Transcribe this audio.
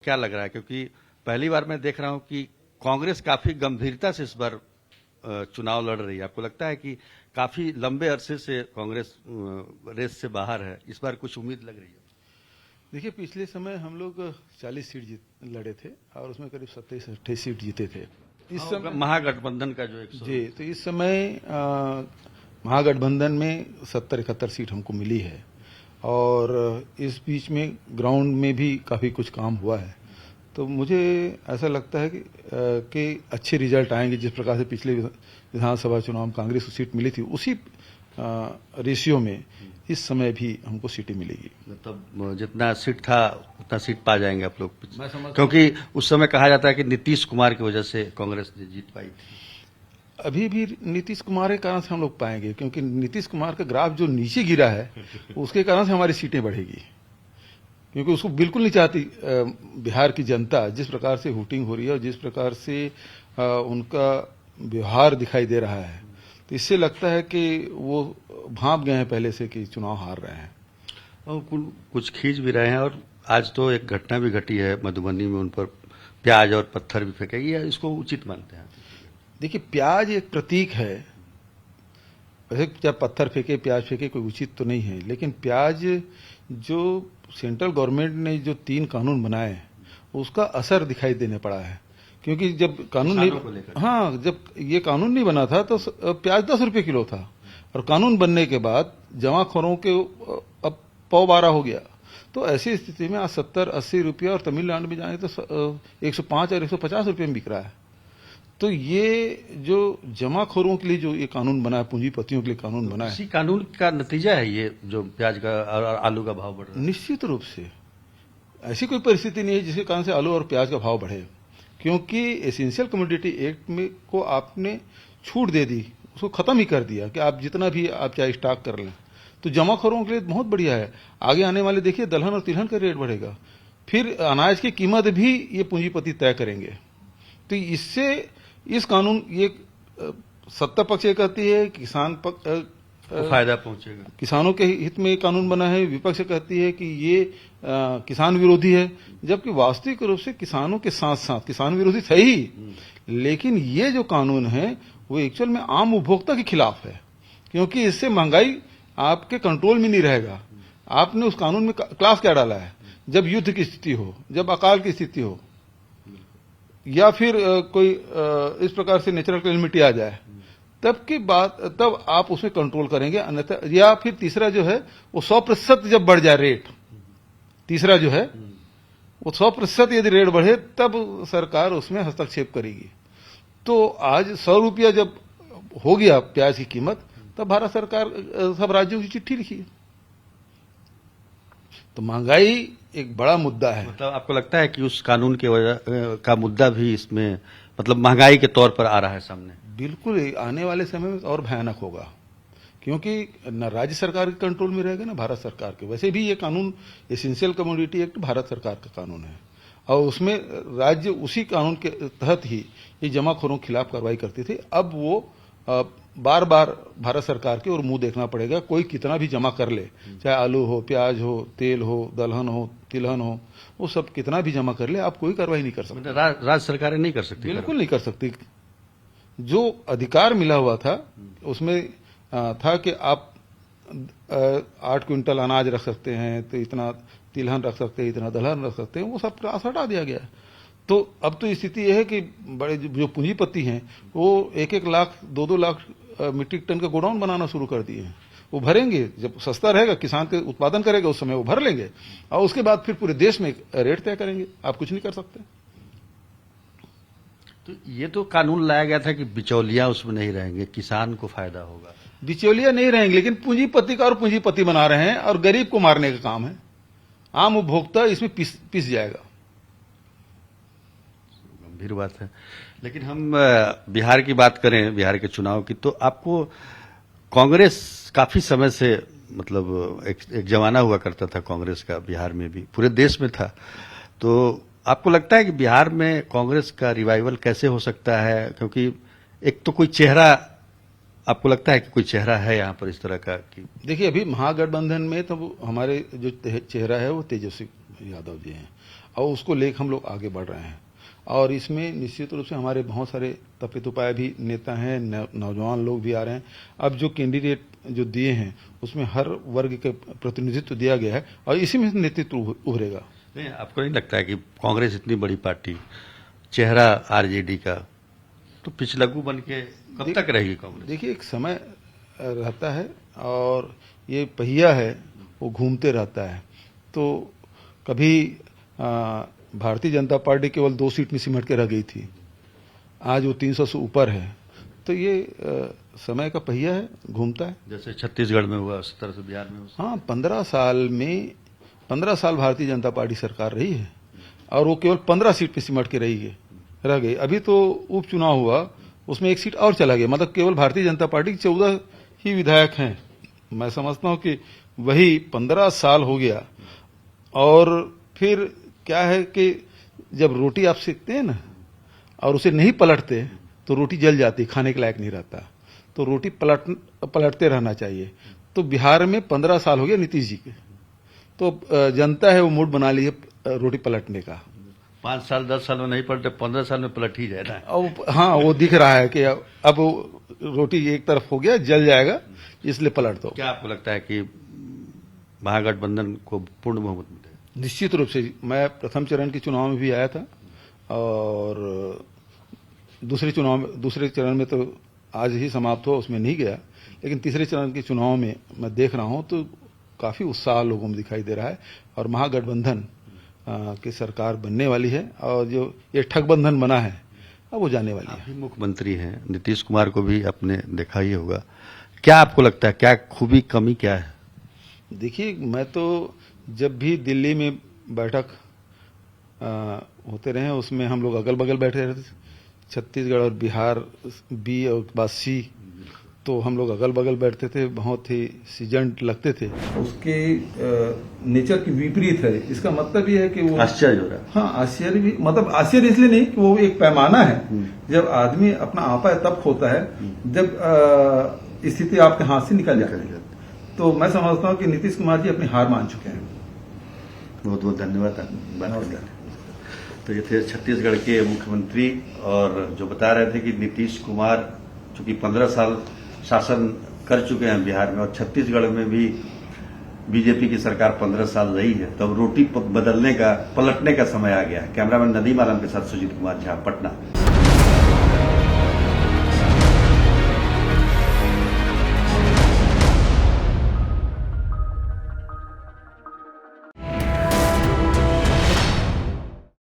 क्या लग रहा है, क्योंकि पहली बार मैं देख रहा हूं कि कांग्रेस काफी गंभीरता से इस बार चुनाव लड़ रही है। आपको लगता है कि काफी लंबे अरसे से कांग्रेस रेस से बाहर है, इस बार कुछ उम्मीद लग रही है? देखिए, पिछले समय हम लोग 40 सीट लड़े थे और उसमें करीब 27-28 सीट जीते थे। इस समय महागठबंधन का जो एक जी, तो इस समय महागठबंधन में 70-71 सीट हमको मिली है और इस बीच में ग्राउंड में भी काफी कुछ काम हुआ है। तो मुझे ऐसा लगता है कि अच्छे रिजल्ट आएंगे। जिस प्रकार से पिछले विधानसभा चुनाव में कांग्रेस को सीट मिली थी, उसी रेशियो में इस समय भी हमको सीटें मिलेगी। मतलब जितना सीट था उतना सीट पा जाएंगे आप लोग, क्योंकि उस समय कहा जाता है कि नीतीश कुमार की वजह से कांग्रेस जीत पाई थी। अभी भी नीतीश कुमार के कारण से हम लोग पाएंगे, क्योंकि नीतीश कुमार का ग्राफ जो नीचे गिरा है उसके कारण से हमारी सीटें बढ़ेगी, क्योंकि उसको बिल्कुल नहीं चाहती बिहार की जनता। जिस प्रकार से वोटिंग हो रही है और जिस प्रकार से उनका व्यवहार दिखाई दे रहा है, तो इससे लगता है कि वो भांप गए हैं पहले से कि चुनाव हार रहे हैं और कुछ खींच भी रहे हैं। और आज तो एक घटना भी घटी है मधुबनी में, उन पर प्याज और पत्थर भी फेंके। ये इसको उचित मानते हैं? देखिए, प्याज एक प्रतीक है। वैसे जब पत्थर फेंके, प्याज फेंके, कोई उचित तो नहीं है, लेकिन प्याज जो सेंट्रल गवर्नमेंट ने जो 3 कानून बनाए उसका असर दिखाई देने पड़ा है। क्योंकि जब कानून नहीं, जब ये कानून नहीं बना था तो प्याज 10 रुपए किलो था, और कानून बनने के बाद जमाखोरों के अब 12 हो गया। तो ऐसी स्थिति में आज 70-80 रुपया, और तमिलनाडु में जाए तो 105 और 150 रुपये में बिक रहा है। तो ये जो जमाखोरों के लिए जो ये कानून बना है, पूंजीपतियों के लिए कानून बना है, इसी कानून का नतीजा है ये जो प्याज का और आलू का भाव बढ़ रहा है। निश्चित रूप से ऐसी कोई परिस्थिति नहीं है जिसके कारण से आलू और प्याज का भाव बढ़े, क्योंकि एसेंशियल कमोडिटी एक्ट में को आपने छूट दे दी, उसको खत्म ही कर दिया कि आप जितना भी आप चाहे स्टॉक कर लें। तो जमाखोरों के लिए बहुत बढ़िया है। आगे आने वाले देखिए दलहन और तिलहन का रेट बढ़ेगा, फिर अनाज की कीमत भी ये पूंजीपति तय करेंगे। तो इससे इस कानून ये सत्ता पक्ष ये कहती है किसान फायदा पहुंचेगा, किसानों के हित में ये कानून बना है। विपक्ष कहती है कि ये किसान विरोधी है, जबकि वास्तविक रूप से किसानों के साथ साथ किसान विरोधी है ही, लेकिन ये जो कानून है वो एक्चुअल में आम उपभोक्ता के खिलाफ है, क्योंकि इससे महंगाई आपके कंट्रोल में नहीं रहेगा। आपने उस कानून में क्लास क्या डाला है? जब युद्ध की स्थिति हो, जब अकाल की स्थिति हो, या फिर कोई इस प्रकार से नेचुरल कैलेमिटी आ जाए, तब की बात, तब आप उसमें कंट्रोल करेंगे। अन्यथा, या फिर तीसरा जो है वो 100% जब बढ़ जाए रेट, तीसरा जो है वो 100% यदि रेट बढ़े तब सरकार उसमें हस्तक्षेप करेगी। तो आज 100 रुपया जब हो गया प्याज की कीमत, तब भारत सरकार सब राज्यों की चिट्ठी लिखी है। तो महंगाई एक बड़ा मुद्दा है। मतलब आपको लगता है कि उस कानून के वजह का मुद्दा भी इसमें मतलब महंगाई के तौर पर आ रहा है सामने? बिल्कुल, आने वाले समय में और भयानक होगा, क्योंकि न राज्य सरकार के कंट्रोल में रहेगा न भारत सरकार के। वैसे भी ये कानून एसेंशियल कमोडिटी एक्ट भारत सरकार का कानून है, और उसमें राज्य उसी कानून के तहत ही ये जमाखोरों के खिलाफ कार्रवाई करती थी। अब वो बार बार भारत सरकार के और मुंह देखना पड़ेगा। कोई कितना भी जमा कर ले, चाहे आलू हो, प्याज हो, तेल हो, दलहन हो, तिलहन हो, वो सब कितना भी जमा कर ले, आप कोई कार्रवाई नहीं कर सकते। राज्य सरकारें नहीं कर सकती? बिल्कुल नहीं कर सकती। जो अधिकार मिला हुआ था उसमें था कि आप 8 क्विंटल अनाज रख सकते हैं, तो इतना तिलहन रख सकते हैं, इतना दलहन रख सकते हैं, वो सब क्लास हटा दिया गया। तो अब तो स्थिति यह है कि बड़े जो पूंजीपति हैं वो 1-1 लाख 2-2 लाख मीट्रिक टन का गोडाउन बनाना शुरू कर दिए हैं। वो भरेंगे, जब सस्ता रहेगा, किसान के उत्पादन करेगा, उस समय वो भर लेंगे, और उसके बाद फिर पूरे देश में रेट तय करेंगे। आप कुछ नहीं कर सकते। तो ये तो कानून लाया गया था कि बिचौलिया उसमें नहीं रहेंगे, किसान को फायदा होगा। बिचौलिया नहीं रहेंगे, लेकिन पूंजीपति का और पूंजीपति बना रहे हैं, और गरीब को मारने का काम है। आम उपभोक्ता इसमें पिस जाएगा। गंभीर बात है। लेकिन हम बिहार की बात करें, बिहार के चुनाव की, तो आपको कांग्रेस काफी समय से मतलब एक जमाना हुआ करता था कांग्रेस का, बिहार में भी, पूरे देश में था। तो आपको लगता है कि बिहार में कांग्रेस का रिवाइवल कैसे हो सकता है? क्योंकि एक तो कोई चेहरा, आपको लगता है कि कोई चेहरा है यहाँ पर इस तरह का कि? देखिए, अभी महागठबंधन में तो हमारे जो चेहरा है वो तेजस्वी यादव जी हैं, और उसको लेकर हम लोग आगे बढ़ रहे हैं। और इसमें निश्चित रूप से हमारे बहुत सारे तपे तुपाए भी नेता हैं, नौजवान लोग भी आ रहे हैं। अब जो कैंडिडेट जो दिए हैं उसमें हर वर्ग के प्रतिनिधित्व दिया गया है और इसी में नेतृत्व उभरेगा। नहीं, आपको नहीं लगता है कि कांग्रेस इतनी बड़ी पार्टी, चेहरा आरजेडी का, तो पिछलग्गू बन के कब तक रहेगी कांग्रेस? देखिए, एक समय रहता है और ये पहिया है वो घूमते रहता है। तो कभी भारतीय जनता पार्टी केवल 2 सीट में सिमट के रह गई थी, आज वो 300 से ऊपर है। तो ये समय का पहिया है, घूमता है। जैसे छत्तीसगढ़ में हुआ उस तरह से बिहार में हुआ। हाँ, 15 साल भारतीय जनता पार्टी सरकार रही है और वो केवल 15 सीट पे सिमट के रह गई। अभी तो उपचुनाव हुआ, उसमें 1 सीट और चला गया, मतलब केवल भारतीय जनता पार्टी के 14 ही विधायक हैं। मैं समझता हूं कि वही 15 साल हो गया। और फिर क्या है कि जब रोटी आप सेकते हैं ना और उसे नहीं पलटते तो रोटी जल जाती, खाने के लायक नहीं रहता। तो रोटी पलटते रहना चाहिए। तो बिहार में 15 साल हो गया नीतीश जी के, तो जनता है वो मूड बना ली है रोटी पलटने का। 5 साल 10 साल में नहीं पलटे, 15 साल में पलट ही जाए ना। अब हाँ, वो दिख रहा है कि अब रोटी एक तरफ हो गया, जल जाएगा, इसलिए पलट दो। क्या आपको लगता है कि महागठबंधन को पूर्ण बहुमत मिलेगा? निश्चित रूप से। मैं प्रथम चरण के चुनाव में भी आया था और दूसरे चरण में तो आज ही समाप्त हुआ, उसमें नहीं गया, लेकिन तीसरे चरण के चुनाव में मैं देख रहा हूं तो काफी उत्साह लोगों में दिखाई दे रहा है और महागठबंधन की सरकार बनने वाली है। और जो ये ठगबंधन बना है अब वो जाने वाली है। अभी मुख्यमंत्री हैं, नीतीश कुमार को भी आपने देखा ही होगा। क्या आपको लगता है, क्या खूबी कमी क्या है? देखिए, मैं तो जब भी दिल्ली में बैठक होते रहे उसमें हम लोग अगल बगल बैठे रहते थे, छत्तीसगढ़ और बिहार बी और बाद सी, तो हम लोग अगल बगल बैठते थे, बहुत ही सीजन्ड लगते थे। उसके नेचर की विपरीत है। इसका मतलब ये है कि वो आश्चर्य हो रहा है। हाँ, आश्चर्य भी, मतलब आश्चर्य इसलिए नहीं कि वो एक पैमाना है। जब आदमी अपना आपा तब होता है जब स्थिति आपके हाथ से निकल जाती है। तो मैं समझता हूँ कि नीतीश कुमार जी अपनी हार मान चुके हैं। बहुत बहुत धन्यवाद बात करने। तो ये थे छत्तीसगढ़ के मुख्यमंत्री और जो बता रहे थे कि नीतीश कुमार चूंकि 15 साल शासन कर चुके हैं बिहार में और छत्तीसगढ़ में भी बीजेपी की सरकार 15 साल रही है, तो अब रोटी पलटने का समय आ गया है। कैमरामैन नदीम आलम के साथ सुजीत कुमार झा, पटना।